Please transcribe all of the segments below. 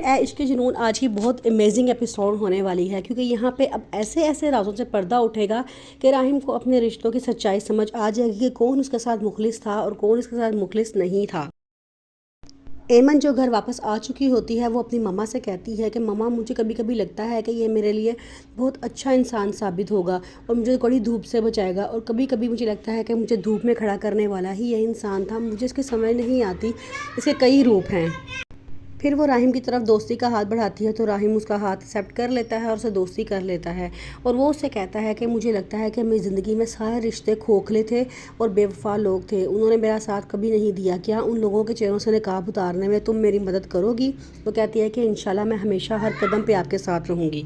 اے عشق جنون آج کی بہت امیزنگ ایپیسوڈ ہونے والی ہے، کیونکہ یہاں پہ اب ایسے ایسے رازوں سے پردہ اٹھے گا کہ راحم کو اپنے رشتوں کی سچائی سمجھ آ جائے گی کہ کون اس کے ساتھ مخلص تھا اور کون اس کے ساتھ مخلص نہیں تھا۔ ایمن جو گھر واپس آ چکی ہوتی ہے وہ اپنی ماما سے کہتی ہے کہ ماما مجھے کبھی کبھی لگتا ہے کہ یہ میرے لیے بہت اچھا انسان ثابت ہوگا اور مجھے کڑی دھوپ سے بچائے گا، اور کبھی کبھی مجھے لگتا ہے کہ مجھے دھوپ میں کھڑا کرنے والا ہی یہ انسان تھا، مجھے اس کی سمجھ نہیں آتی، اس کے کئی روپ ہیں۔ پھر وہ راحم کی طرف دوستی کا ہاتھ بڑھاتی ہے تو راحم اس کا ہاتھ ایکسیپٹ کر لیتا ہے اور اسے دوستی کر لیتا ہے، اور وہ اسے کہتا ہے کہ مجھے لگتا ہے کہ میری زندگی میں سارے رشتے کھوکھلے تھے اور بے وفا لوگ تھے، انہوں نے میرا ساتھ کبھی نہیں دیا، کیا ان لوگوں کے چہروں سے نقاب اتارنے میں تم میری مدد کرو گی؟ وہ کہتی ہے کہ انشاءاللہ میں ہمیشہ ہر قدم پہ آپ کے ساتھ رہوں گی۔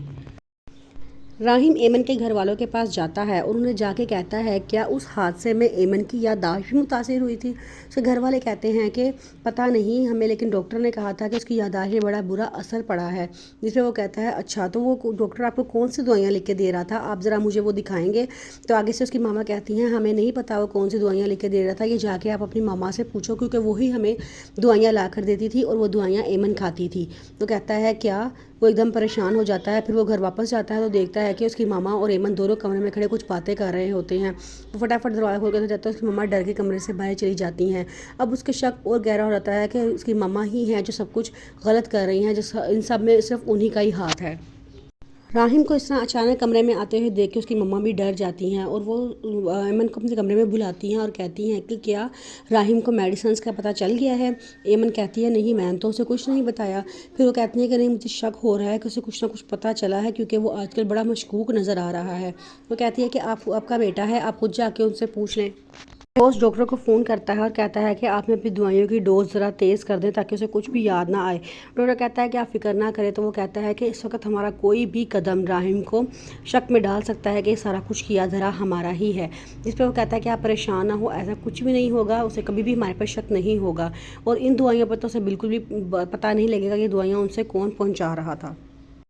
راحم ایمن کے گھر والوں کے پاس جاتا ہے اور انہیں جا کے کہتا ہے کیا اس حادثے میں ایمن کی یادداشت بھی متاثر ہوئی تھی؟ اس کے گھر والے کہتے ہیں کہ پتہ نہیں ہمیں، لیکن ڈاکٹر نے کہا تھا کہ اس کی یادداشت میں بڑا برا اثر پڑا ہے۔ جس پہ وہ کہتا ہے اچھا تو وہ ڈاکٹر آپ کو کون سی دوائیاں لکھ کے دے رہا تھا، آپ ذرا مجھے وہ دکھائیں گے؟ تو آگے سے اس کی ماما کہتی ہیں ہمیں نہیں پتا وہ کون سی دوائیاں لکھ کے دے رہا تھا، یہ جا کے آپ اپنی ماما سے پوچھو، کیونکہ وہی ہمیں دوائیاں لا کر دیتی تھی اور وہ دوائیاں ایمن کھاتی تھی۔ تو کہتا ہے کیا؟ وہ ایک دم پریشان ہو جاتا ہے۔ پھر وہ گھر واپس جاتا ہے تو دیکھتا ہے کہ اس کی ماما اور ایمن دونوں کمرے میں کھڑے کچھ باتیں کر رہے ہوتے ہیں۔ وہ فٹافٹ دروازہ کھول کے جاتا ہے، اس کی ماما ڈر کے کمرے سے باہر چلی جاتی ہیں۔ اب اس کے شک اور گہرا ہو جاتا ہے کہ اس کی ماما ہی ہیں جو سب کچھ غلط کر رہی ہیں، ان سب میں صرف انہی کا ہی ہاتھ ہے۔ راحم کو اس طرح اچانک کمرے میں آتے ہوئے دیکھ کے اس کی ماما بھی ڈر جاتی ہیں اور وہ ایمن کو اپنے کمرے میں بلاتی ہیں اور کہتی ہیں کہ کیا راحم کو میڈیسنز کا پتہ چل گیا ہے؟ ایمن کہتی ہے نہیں، میں نے تو اسے کچھ نہیں بتایا۔ پھر وہ کہتی ہیں کہ نہیں، مجھے شک ہو رہا ہے کہ اسے کچھ نہ کچھ پتہ چلا ہے، کیونکہ وہ آج کل بڑا مشکوک نظر آ رہا ہے۔ وہ کہتی ہے کہ آپ کا بیٹا ہے، آپ خود جا کے ان سے پوچھ لیں۔ دوست ڈاکٹر کو فون کرتا ہے اور کہتا ہے کہ آپ نے اپنی دوائیوں کی ڈوز ذرا تیز کر دیں تاکہ اسے کچھ بھی یاد نہ آئے۔ ڈاکٹر کہتا ہے کہ آپ فکر نہ کریں، تو وہ کہتا ہے کہ اس وقت ہمارا کوئی بھی قدم راحم کو شک میں ڈال سکتا ہے کہ یہ سارا کچھ کیا ذرا ہمارا ہی ہے۔ جس پہ وہ کہتا ہے کہ آپ پریشان نہ ہو، ایسا کچھ بھی نہیں ہوگا، اسے کبھی بھی ہمارے پر شک نہیں ہوگا، اور ان دوائیوں پر تو اسے بالکل بھی پتہ نہیں لگے گا کہ یہ دوائیاں ان سے کون پہنچا رہا تھا۔